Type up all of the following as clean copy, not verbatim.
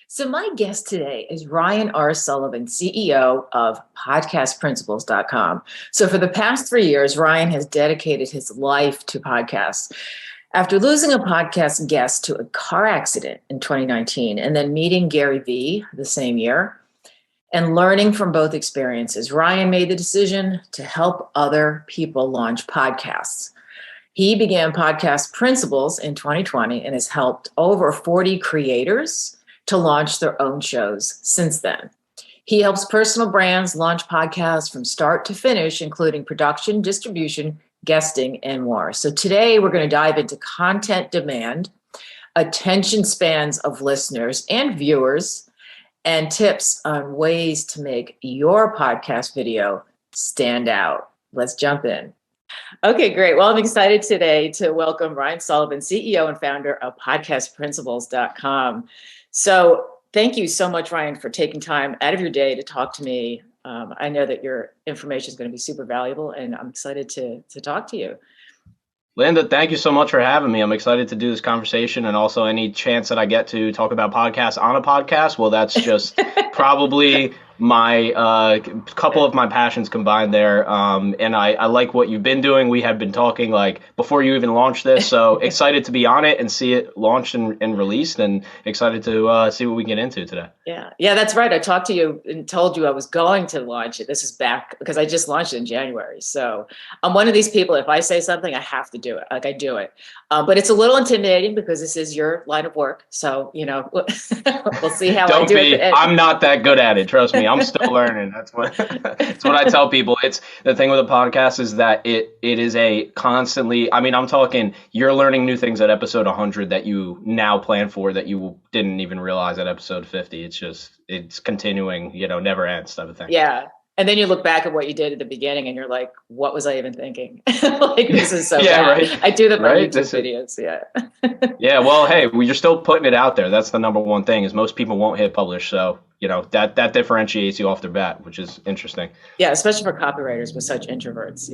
So my guest today is Ryan R. Sullivan, CEO of podcastprinciples.com. So for the past 3 years, Ryan has dedicated his life to podcasts. After losing a podcast guest to a car accident in 2019 and then meeting Gary Vee the same year and learning from both experiences, Ryan made the decision to help other people launch podcasts. He began Podcast Principles in 2020 and has helped over 40 creators to launch their own shows since then. He helps personal brands launch podcasts from start to finish, including production, distribution, guesting, and more. So today we're going to dive into content demand, attention spans of listeners and viewers, and tips on ways to make your podcast video stand out. Let's jump in. Okay, great. Well, I'm excited today to welcome Ryan Sullivan, CEO and founder of podcastprinciples.com. So thank you so much, Ryan, for taking time out of your day to talk to me. I know that your information is going to be super valuable, and I'm excited to talk to you. Linda, thank you so much for having me. I'm excited to do this conversation, and also any chance that I get to talk about podcasts on a podcast. Well, that's just probably my couple of my passions combined there. And I like what you've been doing. We had been talking like before you even launched this. So excited to be on it and see it launched and released, and excited to see what we get into today. Yeah, that's right. I talked to you and told you I was going to launch it. This is back because I just launched it in January. So I'm one of these people, if I say something, I have to do it. Like I do it. But it's a little intimidating because this is your line of work. So, we'll see how I do it. I'm not that good at it. Trust me. I'm still learning. That's what I tell people. It's the thing with a podcast is that it is a constantly, I'm talking, you're learning new things at episode 100 that you now plan for that you didn't even realize at episode 50. It's continuing, never ends type of thing. Yeah. And then you look back at what you did at the beginning and you're like, what was I even thinking? Like, this is so bad. Right. I do that for YouTube videos. Yeah. Yeah. Well, hey, you're still putting it out there. That's the number one thing is most people won't hit publish. So, that differentiates you off the bat, which is interesting. Yeah. Especially for copywriters with such introverts,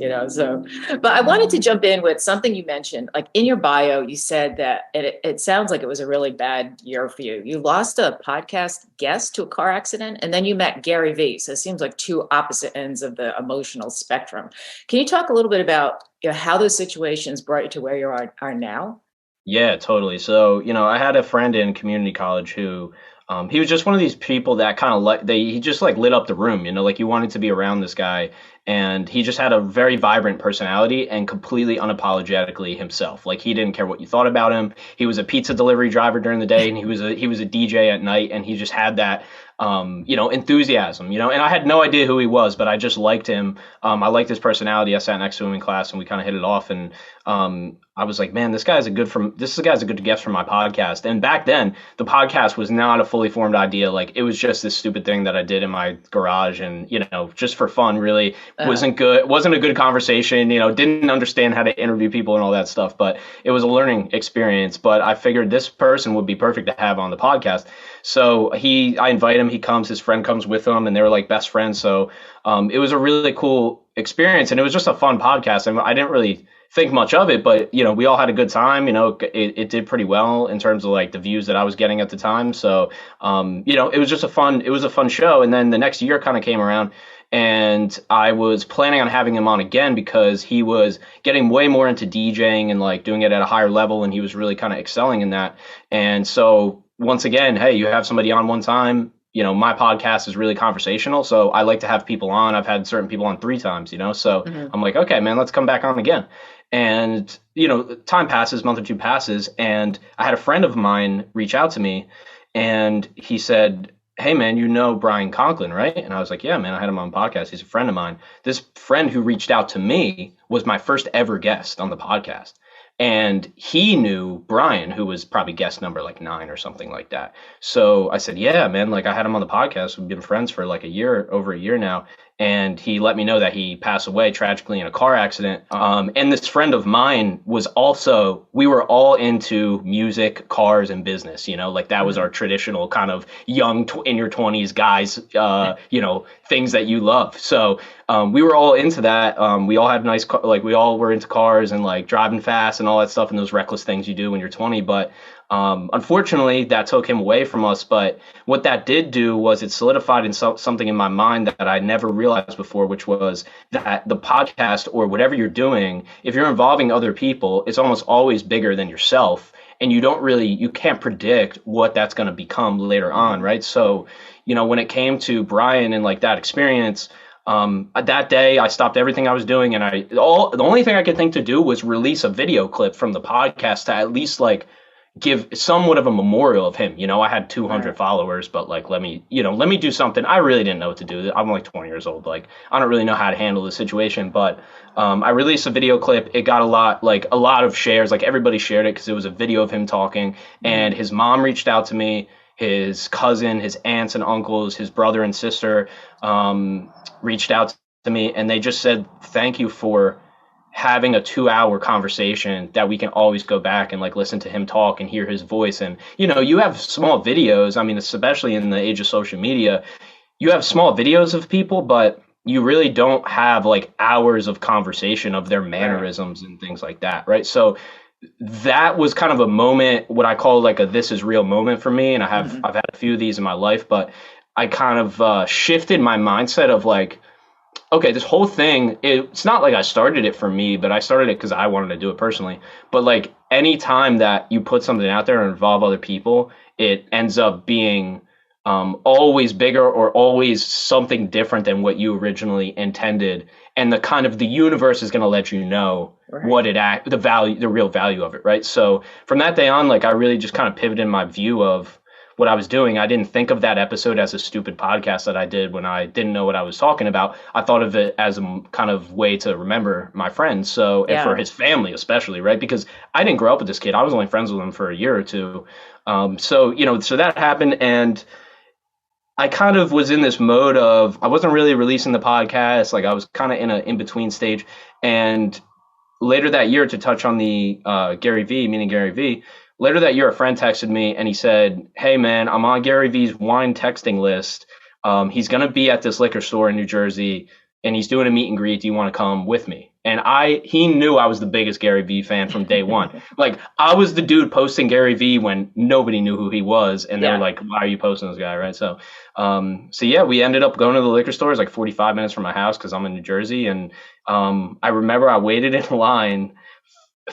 but I wanted to jump in with something you mentioned, like in your bio, you said that it sounds like it was a really bad year for you. You lost a podcast guest to a car accident and then you met Gary Vee. So it seems like two opposite ends of the emotional spectrum. Can you talk a little bit about how those situations brought you to where you are now? Yeah, totally. So, I had a friend in community college who he was just one of these people that kind of he just like lit up the room, like you wanted to be around this guy, and he just had a very vibrant personality and completely unapologetically himself. Like he didn't care what you thought about him. He was a pizza delivery driver during the day and he was a DJ at night, and he just had that enthusiasm, and I had no idea who he was, but I just liked him. I liked his personality. I sat next to him in class and we kind of hit it off, and I was like, man, this guy's a good guest for my podcast. And back then the podcast was not a fully formed idea. Like it was just this stupid thing that I did in my garage and, just for fun, really wasn't a good conversation, didn't understand how to interview people and all that stuff, but it was a learning experience. But I figured this person would be perfect to have on the podcast. So I invite him, he comes, his friend comes with him, and they were like best friends. So it was a really cool experience, and it was just a fun podcast. And I didn't really think much of it, but we all had a good time. It did pretty well in terms of like the views that I was getting at the time. So it was just a fun show. And then the next year kind of came around, and I was planning on having him on again because he was getting way more into DJing and like doing it at a higher level, and he was really kind of excelling in that. And so once again, hey, you have somebody on one time. My podcast is really conversational, so I like to have people on. I've had certain people on 3 times, so I'm like, okay, man, let's come back on again. And, time passes, month or two passes, and I had a friend of mine reach out to me, and he said, hey, man, Brian Conklin, right? And I was like, yeah, man, I had him on podcast. He's a friend of mine. This friend who reached out to me was my first ever guest on the podcast. And he knew Brian, who was probably guest number like 9 or something like that. So I said, yeah, man, like I had him on the podcast. We've been friends for like over a year now. And he let me know that he passed away tragically in a car accident. And this friend of mine we were all into music, cars, and business, like that was our traditional kind of young in your 20s guys, things that you love. So we were all into that. We all had we all were into cars and like driving fast and all that stuff and those reckless things you do when you're 20. But Unfortunately, that took him away from us. But what that did do was it solidified in something in my mind that I never realized before, which was that the podcast or whatever you're doing, if you're involving other people, it's almost always bigger than yourself. And you can't predict what that's going to become later on, right? So, when it came to Brian and like that experience, that day I stopped everything I was doing, and the only thing I could think to do was release a video clip from the podcast to at least like give somewhat of a memorial of him. I had 200 Right. followers, but like, let me do something. I really didn't know what to do. I'm like 20 years old. Like, I don't really know how to handle the situation, but I released a video clip. It got a lot of shares. Like, everybody shared it because it was a video of him talking, and his mom reached out to me, his cousin, his aunts and uncles, his brother and sister, reached out to me, and they just said, thank you for having a 2-hour conversation that we can always go back and like listen to him talk and hear his voice. And you have small videos. I mean, especially in the age of social media, you have small videos of people, but you really don't have like hours of conversation of their mannerisms and things like that, right? So that was kind of a moment, what I call like a this is real moment for me. And I've had a few of these in my life, but I kind of shifted my mindset of like, okay, this whole thing, it's not like I started it for me, but I started it because I wanted to do it personally. But like, any time that you put something out there and involve other people, it ends up being always bigger or always something different than what you originally intended. And the universe is going to let you know Right. the real value of it, right? So from that day on, like, I really just kind of pivoted my view of what I was doing. I didn't think of that episode as a stupid podcast that I did when I didn't know what I was talking about. I thought of it as a kind of way to remember my friends. So, and for Yeah. his family, especially, right? Because I didn't grow up with this kid. I was only friends with him for a year or two. So that happened. And I kind of was in this mode of, I wasn't really releasing the podcast. Like, I was kind of in a in-between stage. And later that year, to touch on the Gary V, meaning Gary V, later that year, a friend texted me and he said, "Hey man, I'm on Gary V's wine texting list. He's going to be at this liquor store in New Jersey and he's doing a meet and greet. Do you want to come with me?" And he knew I was the biggest Gary V fan from day one. Like, I was the dude posting Gary V when nobody knew who he was. And they were Yeah. like, "Why are you posting this guy?" Right. So yeah, we ended up going to the liquor store. It's like 45 minutes from my house because I'm in New Jersey. And I remember I waited in line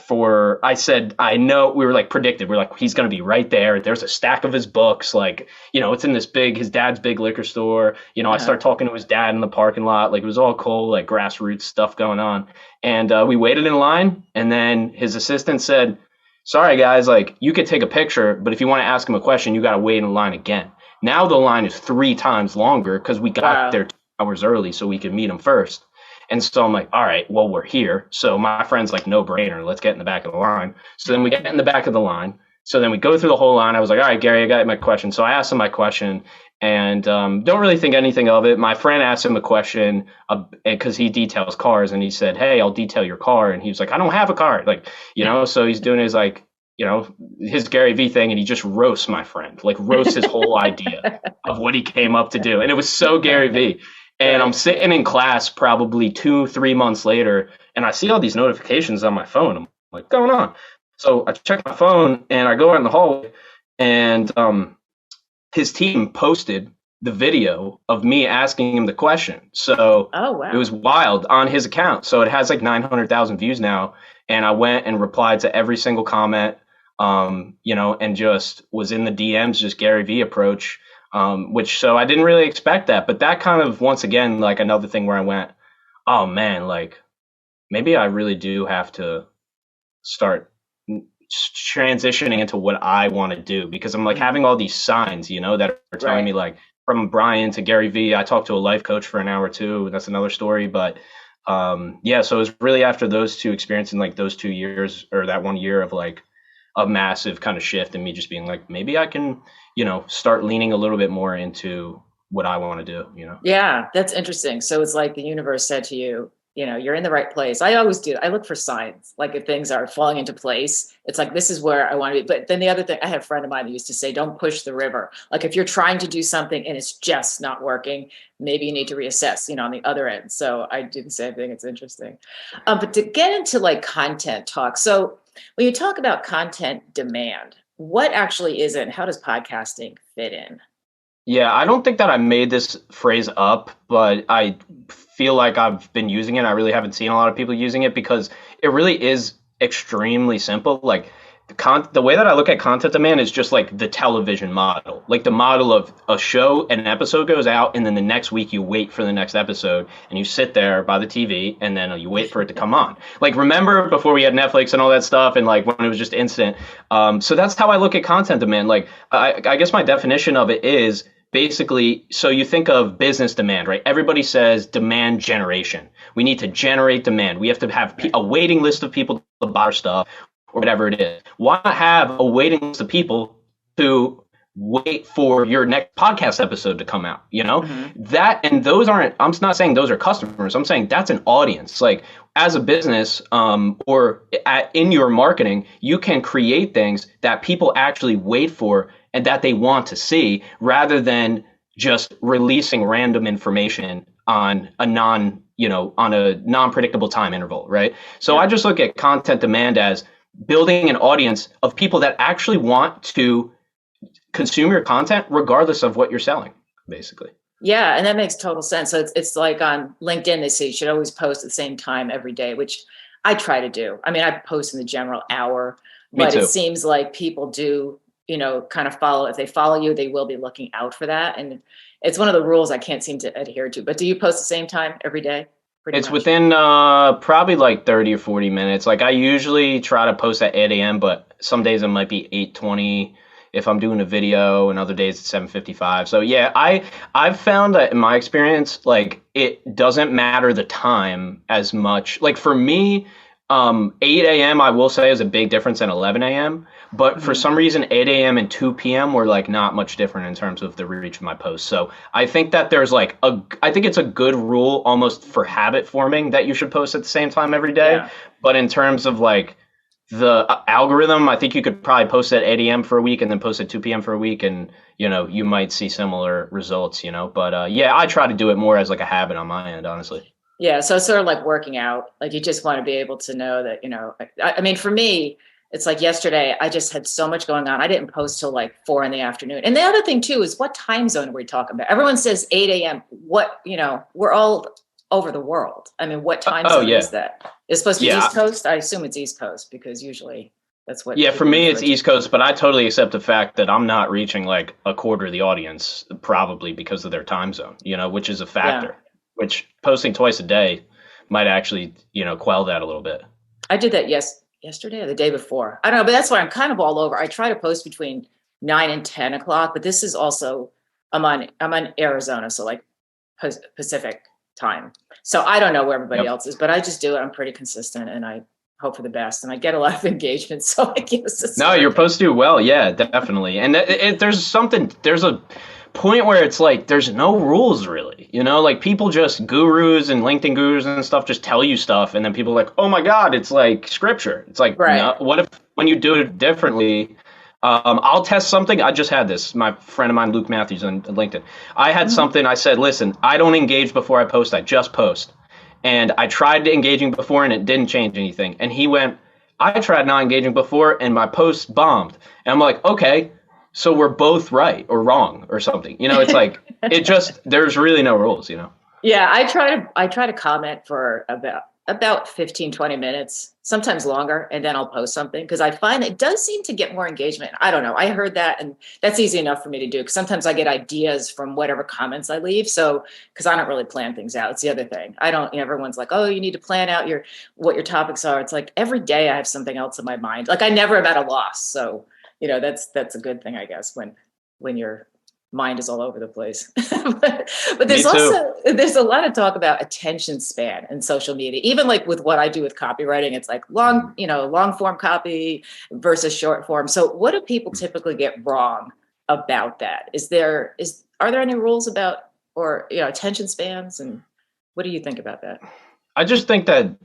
I said, I know, we were like predicted. We're like, he's going to be right there. There's a stack of his books. Like, it's in his dad's big liquor store. I Uh-huh. started talking to his dad in the parking lot. Like, it was all cool, like grassroots stuff going on. And we waited in line. And then his assistant said, "Sorry, guys, like, you could take a picture, but if you want to ask him a question, you got to wait in line again." Now the line is 3 times longer because we got Wow. there 2 hours early so we could meet him first. And so I'm like, all right, well, we're here. So my friend's like, no brainer. Let's get in the back of the line. So then we get in the back of the line. So then we go through the whole line. I was like, all right, Gary, I got my question. So I asked him my question and don't really think anything of it. My friend asked him a question because he details cars. And he said, "Hey, I'll detail your car." And he was like, "I don't have a car." Like, so he's doing his like, his Gary V thing. And he just roasts my friend, like roasts his whole idea of what he came up to do. And it was so Gary V. And I'm Right. sitting in class probably 2, 3 months later, and I see all these notifications on my phone. I'm like, "What's going on?" So I check my phone and I go out in the hallway, and his team posted the video of me asking him the question. So Oh, it wow. was wild on his account. So it has like 900,000 views now. And I went and replied to every single comment, and just was in the DMs, just Gary V approach. So I didn't really expect that, but that kind of, once again, like another thing where I went, oh man, like maybe I really do have to start transitioning into what I want to do, because I'm like having all these signs, that are telling Right. me, like, from Brian to Gary V. I talked to a life coach for an hour too. That's another story, but yeah. So it was really after those two experiences, like those 2 years or that 1 year of like a massive kind of shift, and me just being like, maybe I can, start leaning a little bit more into what I want to do. Yeah, that's interesting. So it's like the universe said to you, you're in the right place. I always do. I look for signs. Like, if things are falling into place, it's like, this is where I want to be. But then the other thing, I had a friend of mine who used to say, don't push the river. Like, if you're trying to do something and it's just not working, maybe you need to reassess, on the other end. So I do the same thing. It's interesting. But to get into like content talk. So when you talk about content demand, what actually is it? How does podcasting fit in? Yeah, I don't think that I made this phrase up, but I feel like I've been using it. I really haven't seen a lot of people using it because it really is extremely simple. Like the way that I look at content demand is just like the television model, like the model of a show, an episode goes out, and then the next week you wait for the next episode, and you sit there by the TV, and then you wait for it to come on. Like remember before we had Netflix and all that stuff, and like when it was just instant. So that's how I look at content demand. Like I guess my definition of it is basically, so you think of business demand, right? Everybody says demand generation. We need to generate demand. We have to have a waiting list of people to buy our stuff or whatever it is. Why not have a waiting list of people to wait for your next podcast episode to come out? You know, that, and those aren't, I'm not saying those are customers. I'm saying that's an audience. Like as a business in your marketing, you can create things that people actually wait for and that they want to see, rather than just releasing random information on a non-predictable time interval, right? So I just look at content demand as building an audience of people that actually want to consume your content regardless of what you're selling, basically. Yeah, and that makes total sense. So it's like on LinkedIn, they say you should always post at the same time every day, which I try to do. I mean, I post in the general hour, but it seems like people do, kind of follow. If they follow you, they will be looking out for that. And it's one of the rules I can't seem to adhere to. But do you post the same time every day? It's much within probably like 30 or 40 minutes. Like I usually try to post at 8 a.m., but some days it might be 8:20 if I'm doing a video, and other days it's 7:55. So yeah, I've found that in my experience, like it doesn't matter the time as much. Like for me, 8 a.m. I will say is a big difference than 11 a.m. But for some reason, 8 a.m. and 2 p.m. were like not much different in terms of the reach of my posts. So I think that there's like I think it's a good rule almost for habit forming that you should post at the same time every day. Yeah. But in terms of like the algorithm, I think you could probably post at 8 a.m. for a week and then post at 2 p.m. for a week, and you might see similar results. But yeah, I try to do it more as like a habit on my end, honestly. Yeah, so it's sort of like working out. Like you just want to be able to know that, I mean, for me, it's like yesterday, I just had so much going on. I didn't post till like 4 p.m. And the other thing too is what time zone are we talking about? Everyone says 8 a.m. We're all over the world. I mean, what time zone is that? It's supposed to be East Coast? I assume it's East Coast because usually that's what. Yeah, for me, it's East Coast, but I totally accept the fact that I'm not reaching like a quarter of the audience, probably because of their time zone, which is a factor. Yeah. Which posting twice a day might actually, quell that a little bit. I did that yesterday or the day before. I don't know, but that's why I'm kind of all over. I try to post between 9 and 10 o'clock, but this is also, I'm on Arizona, so like Pacific time. So I don't know where everybody else is, but I just do it. I'm pretty consistent and I hope for the best. And I get a lot of engagement. So I guess no, you're supposed to do well. Yeah, definitely. And there's a point where it's like there's no rules really, like people just gurus and LinkedIn gurus and stuff just tell you stuff, and then people are like, oh my god, it's like scripture. It's like, no, what if when you do it differently? I'll test something. I just had this, my friend of mine, Luke Matthews on LinkedIn. I had something, I said, listen, I don't engage before I post, I just post. And I tried engaging before and it didn't change anything. And he went, I tried not engaging before and my post bombed. And I'm like, okay, so we're both right or wrong or something. It's like, there's really no rules, Yeah, I try to comment for about 15, 20 minutes, sometimes longer, and then I'll post something because I find it does seem to get more engagement. I don't know. I heard that, and that's easy enough for me to do because sometimes I get ideas from whatever comments I leave. So, because I don't really plan things out. It's the other thing. I don't, everyone's like, oh, you need to plan out what your topics are. It's like every day I have something else in my mind. Like I never am at a loss. So, that's a good thing, I guess, when your mind is all over the place. but there's a lot of talk about attention span in social media, even like with what I do with copywriting. It's like long form copy versus short form. So what do people typically get wrong about that? Are there any rules about attention spans, and what do you think about that? I just think that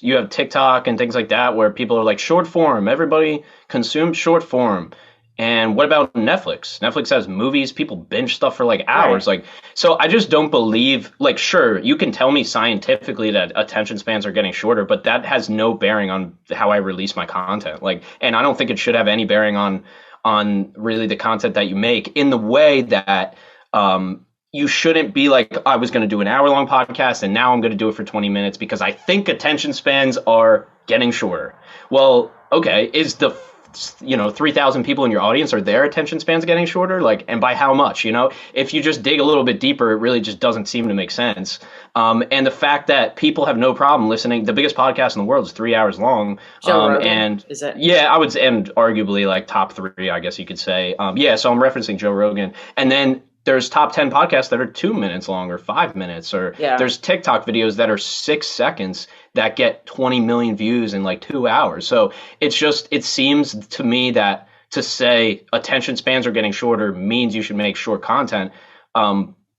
you have TikTok and things like that where people are like short form, everybody consumes short form. And what about Netflix? Netflix has movies, people binge stuff for like hours. Right. Like, so I just don't believe, like, sure, you can tell me scientifically that attention spans are getting shorter, but that has no bearing on how I release my content. Like, and I don't think it should have any bearing on really the content that you make in the way that you shouldn't be like, I was going to do an hour-long podcast and now I'm going to do it for 20 minutes because I think attention spans are getting shorter. Well, okay, is the 3,000 people in your audience, are their attention spans getting shorter? Like, and by how much? If you just dig a little bit deeper, it really just doesn't seem to make sense. And the fact that people have no problem listening, the biggest podcast in the world is 3 hours long. Joe Rogan, and is it? Yeah, I would say, and arguably like top three, I guess you could say. Yeah, so I'm referencing Joe Rogan, and then there's top 10 podcasts that are 2 minutes long or 5 minutes, or there's TikTok videos that are 6 seconds that get 20 million views in like 2 hours. So it seems to me that to say attention spans are getting shorter means you should make short content.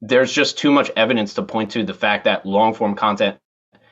There's just too much evidence to point to the fact that long form content,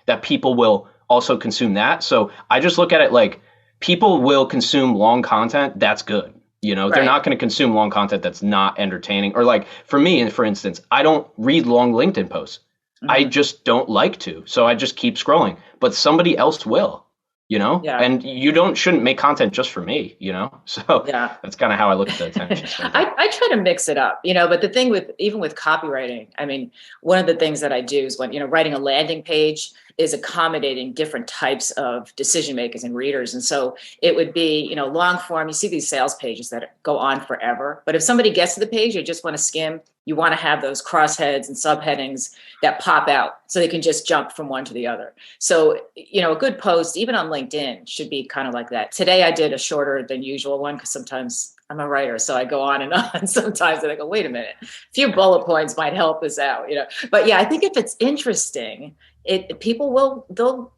that people will also consume that. So I just look at it like people will consume long content. That's good. Right. They're not going to consume long content that's not entertaining. Or like for me, for instance, I don't read long LinkedIn posts. Mm-hmm. I just don't like to. So I just keep scrolling, but somebody else will, and you shouldn't make content just for me, so that's kind of how I look at the attention. I try to mix it up, but the thing even with copywriting, I mean, one of the things that I do is when, writing a landing page is accommodating different types of decision makers and readers. And so it would be, long form, you see these sales pages that go on forever, but if somebody gets to the page, you just want to skim, you want to have those crossheads and subheadings that pop out so they can just jump from one to the other. So, a good post, even on LinkedIn, should be kind of like that. Today, I did a shorter than usual one because sometimes I'm a writer, so I go on and on sometimes, and I go, wait a minute, a few bullet points might help this out, But yeah, I think if it's interesting, they'll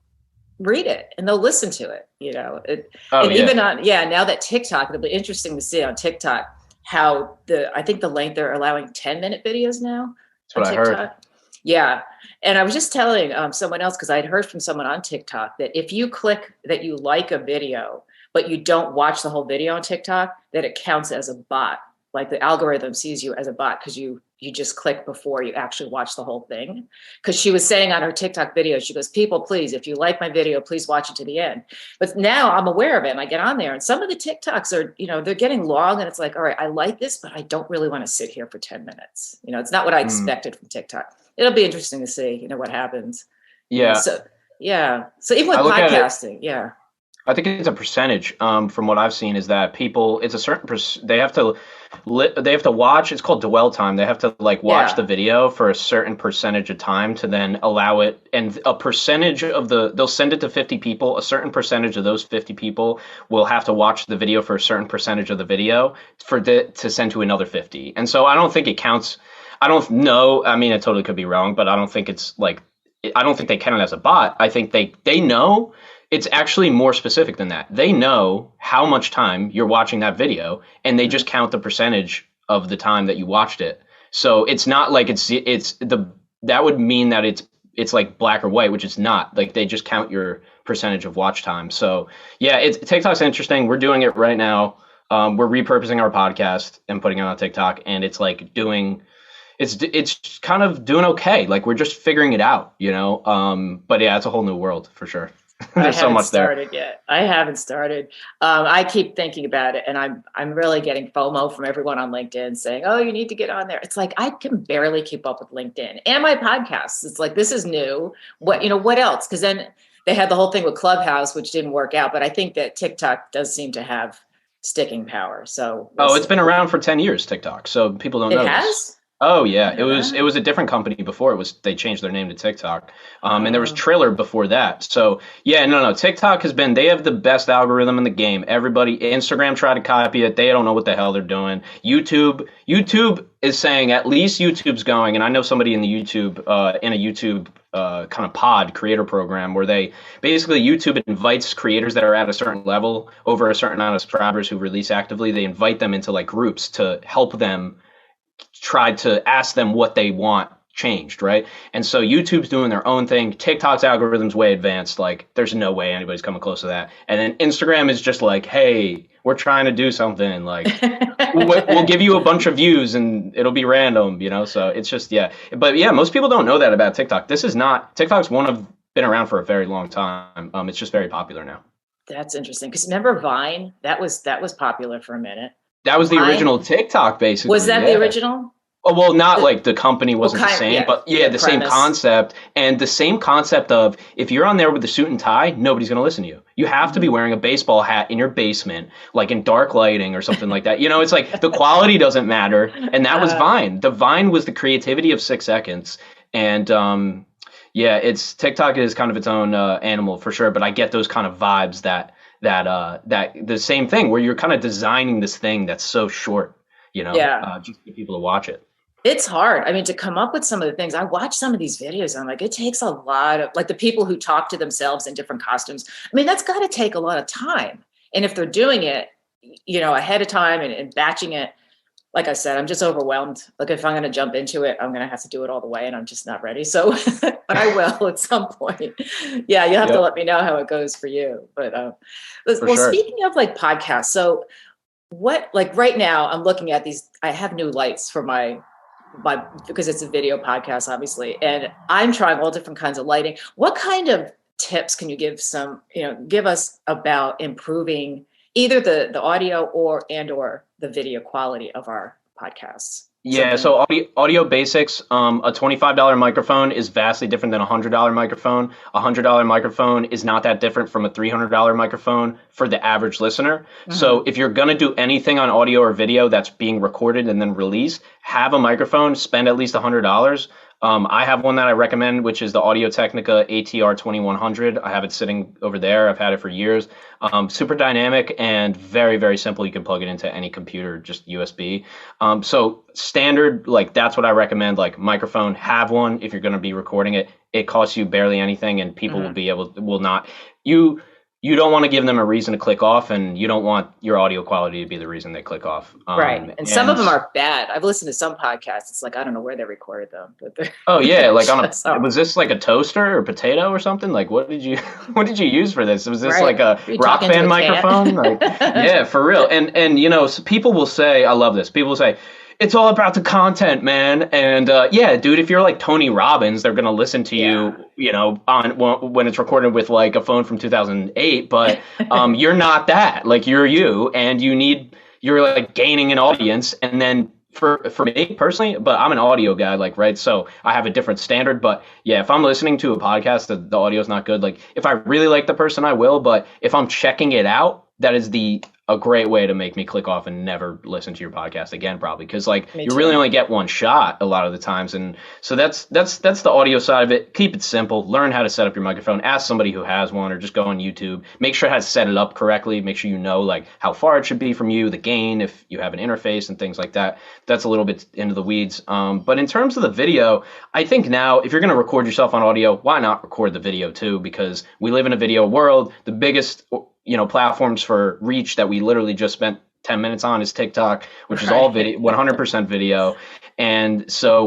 read it and they'll listen to it, Even now that TikTok, it'll be interesting to see on TikTok how I think the length they're allowing 10-minute videos now. That's what I heard. Yeah. And I was just telling someone else, because I'd heard from someone on TikTok that if you click that you like a video, but you don't watch the whole video on TikTok, that it counts as a bot. Like the algorithm sees you as a bot because you just click before you actually watch the whole thing. Because she was saying on her TikTok video, she goes, people, please, if you like my video, please watch it to the end. But now I'm aware of it and I get on there and some of the TikToks are, they're getting long and it's like, all right, I like this, but I don't really want to sit here for 10 minutes. It's not what I expected from TikTok. It'll be interesting to see, what happens. Yeah. So even with podcasting, I think it's a percentage. From what I've seen, is that people, it's a certain they have to watch. It's called dwell time. They have to watch the video for a certain percentage of time to then allow it. And a percentage of they'll send it to 50 people. A certain percentage of those 50 people will have to watch the video for a certain percentage of the video to send to another 50. And so I don't think it counts. I don't know. I mean, it totally could be wrong, but I don't think it's I don't think they count it as a bot. I think they know. It's actually more specific than that. They know how much time you're watching that video, and they just count the percentage of the time that you watched it. So it's not like that would mean that it's like black or white, which it's not. Like they just count your percentage of watch time. So yeah, TikTok's interesting. We're doing it right now. We're repurposing our podcast and putting it on TikTok, and it's it's kind of doing okay. Like we're just figuring it out, But yeah, it's a whole new world for sure. There's so much there. I haven't started. I keep thinking about it, and I'm really getting FOMO from everyone on LinkedIn saying, "Oh, you need to get on there." It's like I can barely keep up with LinkedIn and my podcasts. It's like this is new. What else? Because then they had the whole thing with Clubhouse, which didn't work out. But I think that TikTok does seem to have sticking power. So it's been around for 10 years, TikTok. So people don't know. It has? Oh yeah, it was a different company before. They changed their name to TikTok, and there was Triller before that. So yeah, no, TikTok they have the best algorithm in the game. Instagram tried to copy it. They don't know what the hell they're doing. YouTube is saying at least YouTube's going, and I know somebody in a YouTube kind of pod creator program where YouTube invites creators that are at a certain level over a certain amount of subscribers who release actively. They invite them into groups to help them. Tried to ask them what they want changed, right? And so YouTube's doing their own thing. TikTok's algorithm's way advanced. Like, there's no way anybody's coming close to that. And then Instagram is just like, hey, we're trying to do something. Like, we'll give you a bunch of views and it'll be random, you know? So it's just, yeah. But yeah, most people don't know that about TikTok. TikTok's been around for a very long time. It's just very popular now. That's interesting. Because remember Vine? That was popular for a minute. That was the original TikTok, basically. Was that the original? Oh, well, not like the company wasn't the same, but yeah, the same concept. And the same concept of, if you're on there with a suit and tie, nobody's going to listen to you. You have to be wearing a baseball hat in your basement, like in dark lighting or something like that. You know, it's like the quality doesn't matter. And that was Vine. The Vine was the creativity of 6 seconds. And yeah, TikTok is kind of its own animal for sure. But I get those kind of vibes that the same thing where you're kind of designing this thing that's so short, you know, just to get people to watch it. It's hard. I mean, to come up with some of the things. I watch some of these videos. And I'm like, it takes a lot of, like, the people who talk to themselves in different costumes. I mean, that's got to take a lot of time. And if they're doing it, you know, ahead of time and batching it, like I said, I'm just overwhelmed. Like, if I'm going to jump into it, I'm going to have to do it all the way, and I'm just not ready. So, but I will at some point. Yeah, you'll have to let me know how it goes for you. But sure. Speaking of like podcasts, so what, like right now, I'm looking at these. I have new lights for my because it's a video podcast, obviously, and I'm trying all different kinds of lighting. What kind of tips can you give give us about improving either the audio or the video quality of our podcasts? Yeah, so audio basics, a $25 microphone is vastly different than a $100 microphone. A $100 microphone is not that different from a $300 microphone for the average listener. Mm-hmm. So if you're going to do anything on audio or video that's being recorded and then released, have a microphone, spend at least $100. I have one that I recommend, which is the Audio-Technica ATR 2100. I have it sitting over there. I've had it for years. Super dynamic and very, very simple. You can plug it into any computer, just USB. So standard, like, that's what I recommend. Like, microphone, have one if you're going to be recording it. It costs you barely anything, and people will not. You don't want to give them a reason to click off, and you don't want your audio quality to be the reason they click off. Right. And some of them are bad. I've listened to some podcasts. It's like, I don't know where they recorded them. But oh yeah, like was this like a toaster or potato or something? Like, what did you use for this? Was this like a rock band microphone? Like, yeah, for real. And you know, so people will say, I love this. People will say, it's all about the content, man. And yeah, dude, if you're like Tony Robbins, they're going to listen to you, you know, when it's recorded with like a phone from 2008. But you're not that. Like, you're you, and you're like gaining an audience. And then for me personally, but I'm an audio guy, like, right? So I have a different standard. But yeah, if I'm listening to a podcast that the audio is not good, like, if I really like the person, I will. But if I'm checking it out, that is a great way to make me click off and never listen to your podcast again, probably, because like you really only get one shot a lot of the times. And so that's the audio side of it. Keep it simple. Learn how to set up your microphone. Ask somebody who has one, or just go on YouTube. Make sure how to set it up correctly. Make sure you know like how far it should be from you, the gain, if you have an interface and things like that. That's a little bit into the weeds. But in terms of the video, I think now if you're going to record yourself on audio, why not record the video too? Because we live in a video world. The biggest platforms for reach that we literally just spent 10 minutes on is TikTok, which is all video, 100% video. And so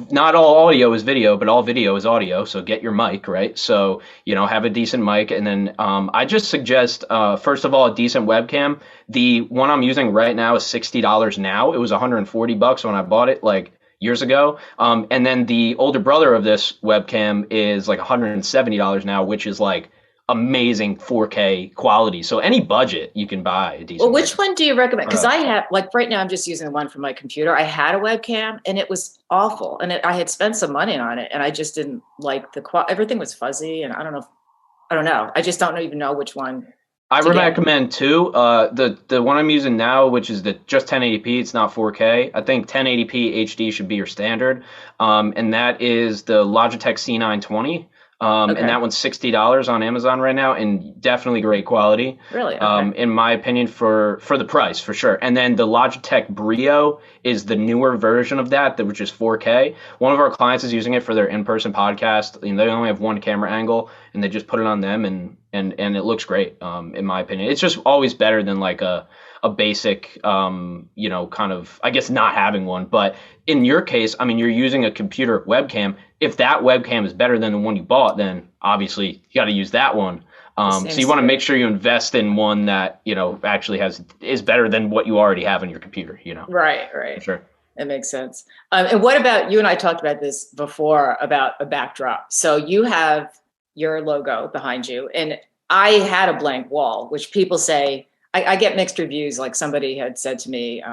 not all audio is video, but all video is audio. So get your mic, right? So, have a decent mic. And then I just suggest, first of all, a decent webcam. The one I'm using right now is $60 now. It was $140 when I bought it like years ago. And then the older brother of this webcam is like $170 now, which is like amazing 4K quality. So any budget you can buy a decent. Well, which one do you recommend? Because I have, like, right now I'm just using the one from my computer. I had a webcam and it was awful, and I had spent some money on it, and I just didn't like the quality. Everything was fuzzy, and I don't know. I just don't even know which one. I recommend two. The one I'm using now, which is the just 1080p, it's not 4K. I think 1080p HD should be your standard. And that is the Logitech C920. And that one's $60 on Amazon right now, and definitely great quality. Really? Okay. In my opinion, for the price, for sure. And then the Logitech Brio is the newer version of that, which is 4K. One of our clients is using it for their in-person podcast. They only have one camera angle, and they just put it on them, and it looks great, in my opinion. It's just always better than like a a basic, kind of, I guess, not having one. But in your case, I mean, you're using a computer webcam. If that webcam is better than the one you bought, then obviously you got to use that one. So you want to make sure you invest in one that, actually is better than what you already have on your computer, Right. For sure. That makes sense. And what about, you and I talked about this before about a backdrop. So you have your logo behind you, and I had a blank wall, which people say, I get mixed reviews. Like somebody had said to me,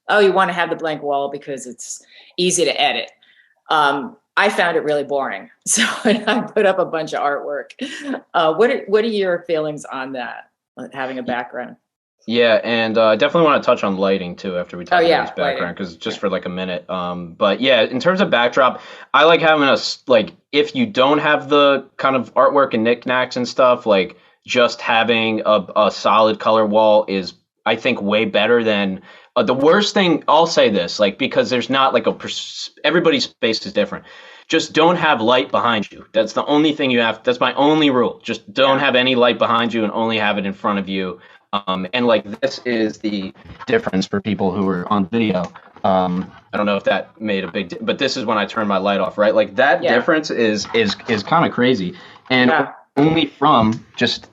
oh, you want to have the blank wall because it's easy to edit. I found it really boring. So I put up a bunch of artwork. What are your feelings on that, having a background? Yeah, and definitely want to touch on lighting too after we talk about his background, because just for like a minute. But yeah, in terms of backdrop, I like having like, if you don't have the kind of artwork and knickknacks and stuff, like just having a solid color wall is, I think, way better than the worst thing. I'll say this, like, because there's not like everybody's space is different. Just don't have light behind you. That's the only thing you have. That's my only rule. Just don't have any light behind you and only have it in front of you. And like, this is the difference for people who are on video. I don't know if that made a big, but this is when I turn my light off, right? Like that difference is kind of crazy, and only from just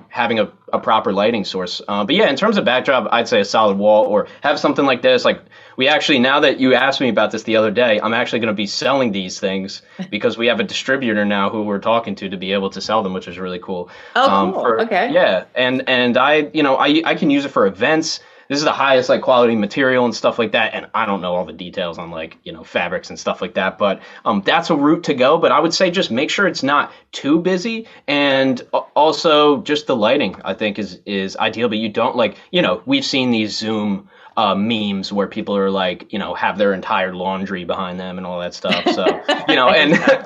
having a proper lighting source. But yeah, in terms of backdrop, I'd say a solid wall, or have something like this. Like, we actually, now that you asked me about this the other day, I'm actually going to be selling these things because we have a distributor now who we're talking to be able to sell them, which is really cool. Oh, cool. Okay. Yeah, and I can use it for events. This is the highest like quality material and stuff like that. And I don't know all the details on like, fabrics and stuff like that, but that's a route to go. But I would say just make sure it's not too busy. And also just the lighting, I think, is ideal. But you don't, like, we've seen these Zoom memes where people are like, have their entire laundry behind them and all that stuff. So, and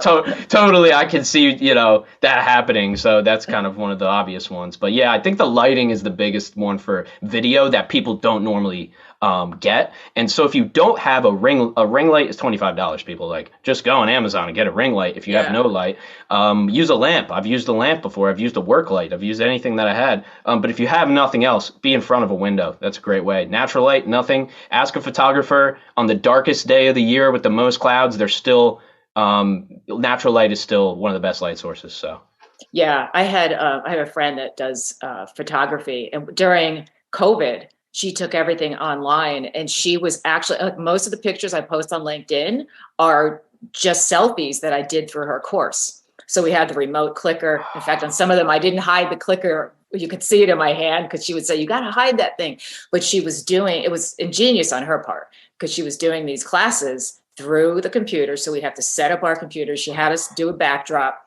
totally I can see, that happening. So that's kind of one of the obvious ones. But yeah, I think the lighting is the biggest one for video that people don't normally get. And so if you don't have a ring light is $25. People, like, just go on Amazon and get a ring light. If you have no light, use a lamp. I've used a lamp before. I've used a work light. I've used anything that I had. But if you have nothing else, be in front of a window. That's a great way. Natural light, nothing. Ask a photographer on the darkest day of the year with the most clouds. There's still natural light is still one of the best light sources. So yeah, I have a friend that does photography, and during COVID, she took everything online, and she was actually, like, most of the pictures I post on LinkedIn are just selfies that I did through her course. So we had the remote clicker. In fact, on some of them, I didn't hide the clicker. You could see it in my hand because she would say, you got to hide that thing. But she was doing, it was ingenious on her part because she was doing these classes through the computer. So we have to set up our computer. She had us do a backdrop.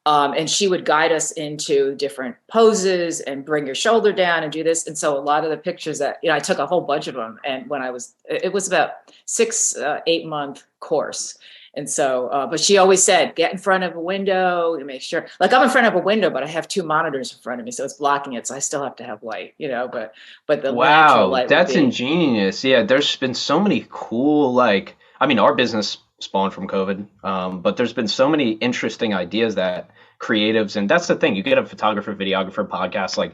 And she would guide us into different poses and bring your shoulder down and do this. And so a lot of the pictures that, I took a whole bunch of them. And it was about 8 month course. And so, but she always said, get in front of a window and make sure, like, I'm in front of a window, but I have 2 monitors in front of me. So it's blocking it. So I still have to have light, but the natural light. That's ingenious. Yeah. There's been so many cool, our business spawned from COVID. But there's been so many interesting ideas that creatives, and that's the thing, you get a photographer, videographer, podcast, like,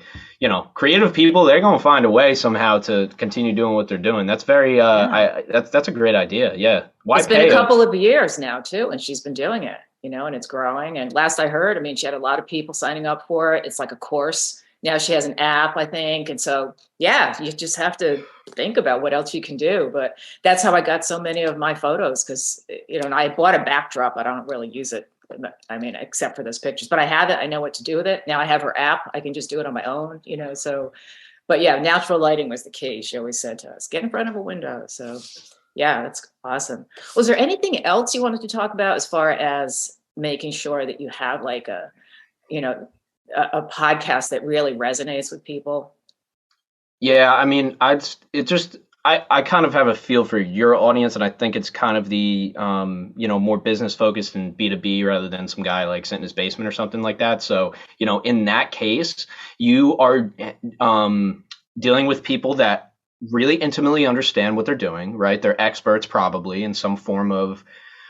creative people, they're going to find a way somehow to continue doing what they're doing. That's very, that's a great idea. Yeah. Why it's been a couple of years now too, and she's been doing it, and it's growing. And last I heard, she had a lot of people signing up for it. It's like a course. Now she has an app, I think. And so, yeah, you just have to think about what else you can do. But that's how I got so many of my photos because, and I bought a backdrop. I don't really use it. Except for those pictures, but I have it. I know what to do with it. Now I have her app. I can just do it on my own, so, but yeah, natural lighting was the key. She always said to us, get in front of a window. So yeah, that's awesome. Was there anything else you wanted to talk about as far as making sure that you have like a podcast that really resonates with people? Yeah. I kind of have a feel for your audience, and I think it's kind of the, more business focused and B2B rather than some guy like sitting in his basement or something like that. So, in that case, you are dealing with people that really intimately understand what they're doing, right? They're experts probably in some form of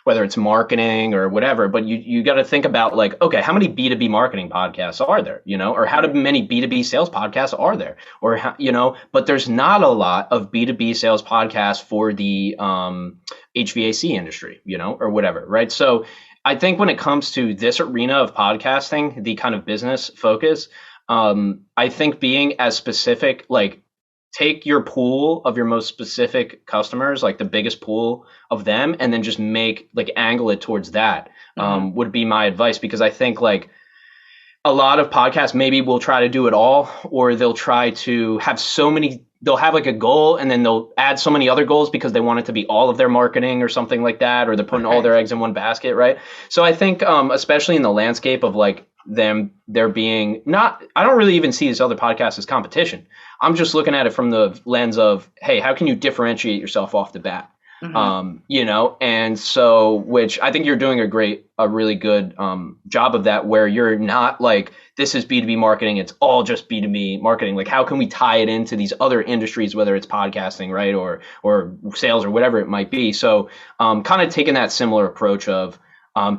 whether it's marketing or whatever, but you got to think about like, okay, how many B2B marketing podcasts are there, or how many B2B sales podcasts are there, or how, but there's not a lot of B2B sales podcasts for the HVAC industry, or whatever, right? So I think when it comes to this arena of podcasting, the kind of business focus, I think being as specific, like take your pool of your most specific customers, like the biggest pool of them, and then just angle it towards that, would be my advice. Because I think like a lot of podcasts maybe will try to do it all, or they'll try to have they'll have like a goal and then they'll add so many other goals because they want it to be all of their marketing or something like that, or they're putting all their eggs in one basket, right? So I think especially in the landscape of like there being I don't really even see these other podcasts as competition. I'm just looking at it from the lens of, hey, how can you differentiate yourself off the bat? And so, which I think you're doing a really good job of that, where you're not like, this is B2B marketing, it's all just B2B marketing. Like, how can we tie it into these other industries, whether it's podcasting, right, or sales or whatever it might be? So kind of taking that similar approach of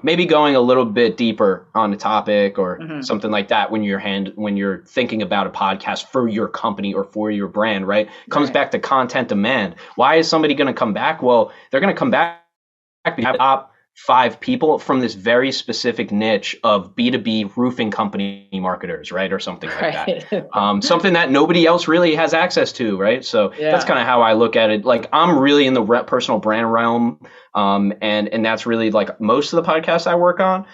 maybe going a little bit deeper on the topic or something like that when you're thinking about a podcast for your company or for your brand, right? Comes back to content demand. Why is somebody going to come back? Well, they're going to come back because the top 5 people from this very specific niche of B2B roofing company marketers, right? Or something like that. Something that nobody else really has access to, right? So that's kind of how I look at it. Like, I'm really in the personal brand realm. And that's really like most of the podcasts I work on.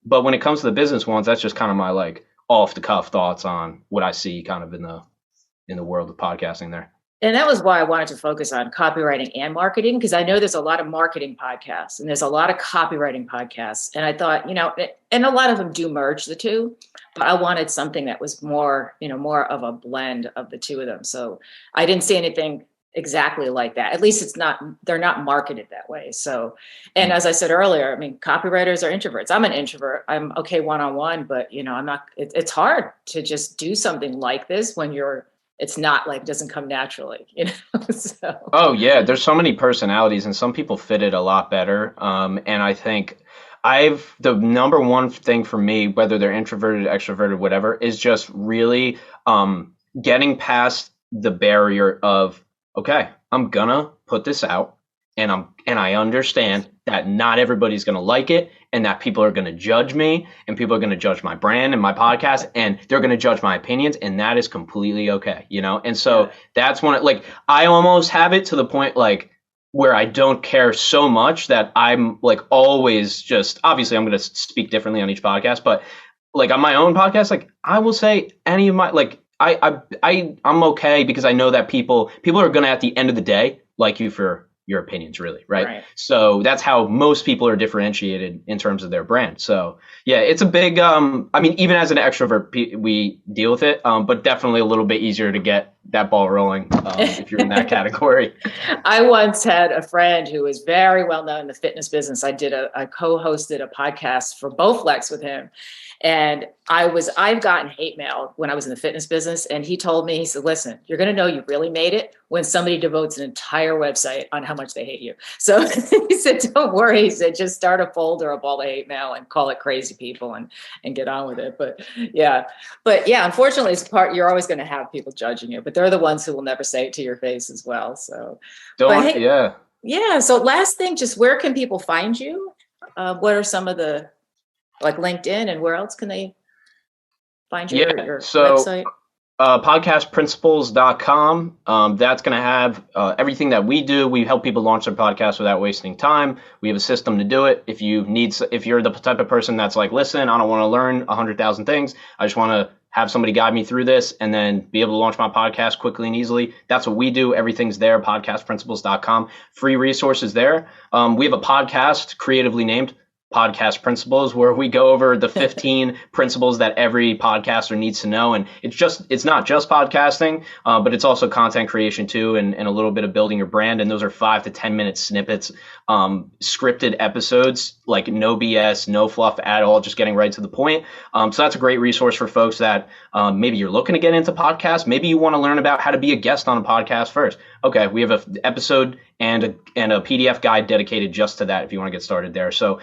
But when it comes to the business ones, that's just kind of my like off the cuff thoughts on what I see kind of in the world of podcasting there. And that was why I wanted to focus on copywriting and marketing, because I know there's a lot of marketing podcasts and there's a lot of copywriting podcasts. And I thought, and a lot of them do merge the two, but I wanted something that was more of a blend of the two of them. So I didn't see anything exactly like that. At least they're not marketed that way. So, and as I said earlier, I mean, copywriters are introverts. I'm an introvert. I'm okay one-on-one, but I'm not, it's hard to just do something like this when it's not like, it doesn't come naturally, so. Oh yeah. There's so many personalities and some people fit it a lot better. And I think the number one thing for me, whether they're introverted, extroverted, whatever, is just really, getting past the barrier of, okay, I'm gonna put this out and I understand that not everybody's gonna like it and that people are gonna judge me and people are gonna judge my brand and my podcast and they're gonna judge my opinions, and that is completely okay, And so that's when I almost have it to the point like where I don't care so much that I'm like always just, obviously I'm gonna speak differently on each podcast, but like on my own podcast, like I will say any of my like I'm okay because I know that people are going to, at the end of the day, like you for your opinions, really, right? So that's how most people are differentiated in terms of their brand. So yeah, it's a big, I mean, even as an extrovert, we deal with it, but definitely a little bit easier to get that ball rolling if you're in that category. I once had a friend who was very well known in the fitness business. I co-hosted a podcast for Bowflex with him. And I've gotten hate mail when I was in the fitness business. And he told me, he said, listen, you're going to know you really made it when somebody devotes an entire website on how much they hate you. So he said, don't worry. He said, just start a folder of all the hate mail and call it crazy people and get on with it. But yeah, unfortunately, it's you're always going to have people judging you, but they're the ones who will never say it to your face as well. So yeah. So last thing, just where can people find you? What are some of the, like LinkedIn, and where else can they find your website? Podcastprinciples.com. That's going to have everything that we do. We help people launch their podcast without wasting time. We have a system to do it. If you're the type of person that's like, listen, I don't want to learn 100,000 things. I just want to have somebody guide me through this and then be able to launch my podcast quickly and easily. That's what we do. Everything's there. Podcastprinciples.com. Free resources there. We have a podcast creatively named Podcast Principles, where we go over the 15 principles that every podcaster needs to know. And it's not just podcasting, but it's also content creation too, and a little bit of building your brand. And those are 5 to 10 minute snippets, scripted episodes, like no BS, no fluff at all, just getting right to the point. So that's a great resource for folks that maybe you're looking to get into podcasts. Maybe you want to learn about how to be a guest on a podcast first. Okay, we have an episode and a PDF guide dedicated just to that if you want to get started there. So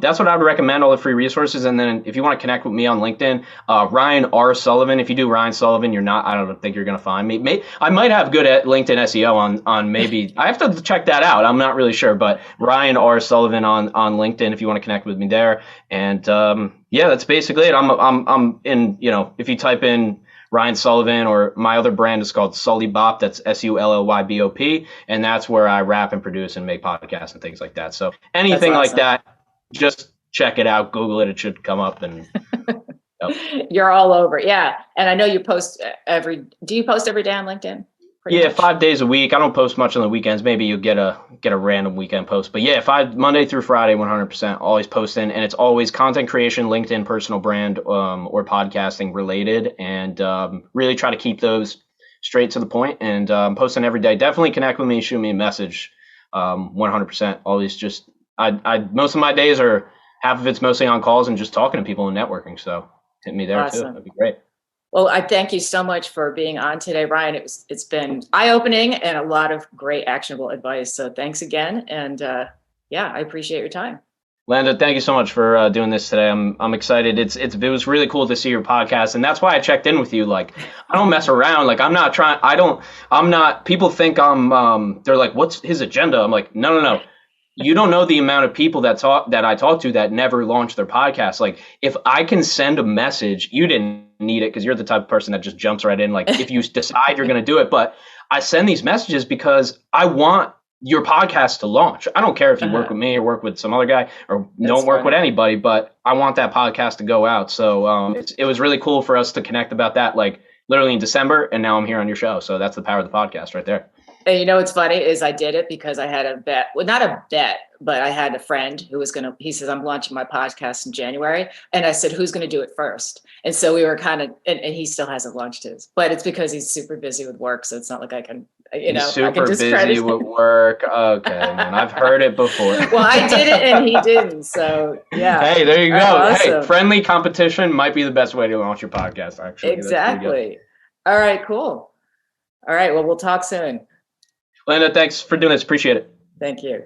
that's what I would recommend, all the free resources. And then if you want to connect with me on LinkedIn, Ryan R. Sullivan. If you do Ryan Sullivan, I don't think you're going to find me. I might have good at LinkedIn SEO on maybe, I have to check that out. I'm not really sure, but Ryan R. Sullivan on LinkedIn if you want to connect with me there. And yeah, that's basically it. I'm in, if you type in Ryan Sullivan, or my other brand is called Sully Bop. That's SULLYBOP. And that's where I rap and produce and make podcasts and things like that. So anything like that, just check it out. Google it. It should come up. And You're all over. Yeah. And I know you post do you post every day on LinkedIn? Yeah, Much? 5 days a week. I don't post much on the weekends. Maybe you get a random weekend post. But yeah, Monday through Friday, 100%, always posting, and it's always content creation, LinkedIn, personal brand, or podcasting related, and really try to keep those straight to the point. And posting every day. Definitely connect with me, shoot me a message. 100%. Always just I most of my days are half of it's mostly on calls and just talking to people and networking. So hit me there too. That'd be great. Well, I thank you so much for being on today, Ryan. It's been eye-opening and a lot of great actionable advice. So thanks again. And yeah, I appreciate your time. Landa, thank you so much for doing this today. I'm excited. It was really cool to see your podcast, and that's why I checked in with you. Like, I don't mess around. Like, people think they're like, what's his agenda? I'm like, no. You don't know the amount of people that I talk to that never launched their podcast. Like, if I can send a message, you didn't need it because you're the type of person that just jumps right in. Like, if you decide you're going to do it, but I send these messages because I want your podcast to launch. I don't care if you work with me or work with some other guy or don't work with anybody, but I want that podcast to go out. So it was really cool for us to connect about that, like literally in December, and now I'm here on your show. So that's the power of the podcast right there. And you know what's funny is I did it because I had a bet. Well, not a bet, but I had a friend who was he says, I'm launching my podcast in January. And I said, who's going to do it first? And so we were kind of, and he still hasn't launched his, but it's because he's super busy with work. So it's not like I can, He's super busy with work. Okay, man, I've heard it before. Well, I did it and he didn't. So yeah. Hey, there you go. Awesome. Hey, friendly competition might be the best way to launch your podcast, actually. Exactly. All right, cool. All right. Well, we'll talk soon. Landa, thanks for doing this. Appreciate it. Thank you.